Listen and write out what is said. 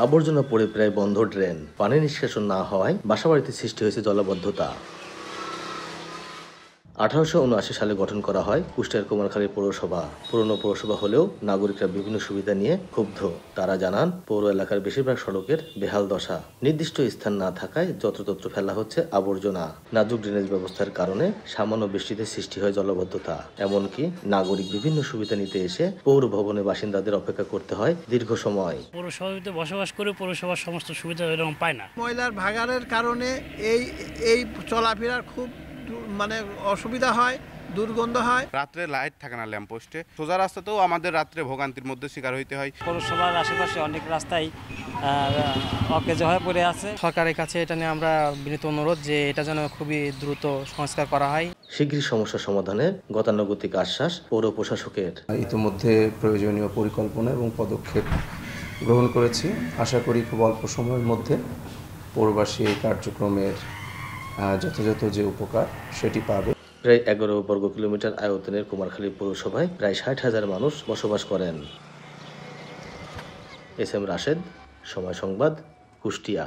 আবর্জনা পড়ে প্রায় বন্ধ ড্রেন, পানি নিষ্কাশন না হওয়ায় বাসাবাড়িতে সৃষ্টি হয়েছে জলাবদ্ধতা। 1879 সালে গঠন করা হয় কুষ্টিয়ার কুমারখালী পৌরসভা। পুরনো পৌরসভা হলেও নাগরিকরা বিভিন্ন সুবিধা নিয়ে ক্ষুব্ধ। তারা জানান, পৌর এলাকার বেশিরভাগ সড়কের বেহাল দশা, নির্দিষ্ট স্থান না থাকায় যত্রতত্র ফেলা হচ্ছে আবর্জনা। নাজুক ড্রেনেজ ব্যবস্থার কারণে সামান্য বৃষ্টিতে সৃষ্টি হয় জলাবদ্ধতা। এমনকি নাগরিক বিভিন্ন সুবিধা নিতে এসে পৌর ভবনে বাসিন্দাদের অপেক্ষা করতে হয় দীর্ঘ সময়। পৌরসভাতে বসবাস করে পৌরসভার সমস্ত সুবিধা এরকম পায় না। ময়লার ভাগাড়ের কারণে এই চলাফেরার খুব মানে অসুবিধা হয়, দুর্গন্ধ হয়। রাত্রে লাইট থাকে না ল্যাম্পপোস্টে, সোজা রাস্তাতেও আমাদের রাত্রে ভোগান্তির মধ্যে শিকার হইতে হয়। পৌরসভার আশেপাশে অনেক রাস্তায় অকেজ হয়ে পড়ে আছে। সরকারের কাছে এটা নিয়ে আমরা বিনীত অনুরোধ যে এটা যেন খুবই দ্রুত সংস্কার করা হয়। শীঘ্রই সমস্যা সমাধানের গতানুগতিক আশ্বাস পৌর প্রশাসকের। ইতিমধ্যে প্রয়োজনীয় পরিকল্পনা এবং পদক্ষেপ গ্রহণ করেছি। আশা করি খুব অল্প সময়ের মধ্যে পৌরবাসী এই কার্যক্রমের যথাযথ যে উপকার সেটি পাবে। প্রায় 11 বর্গ কিলোমিটার আয়তনের কুমারখালী পৌরসভায় প্রায় 60,000 মানুষ বসবাস করেন। এস এম রাশেদ, সময় সংবাদ, কুষ্টিয়া।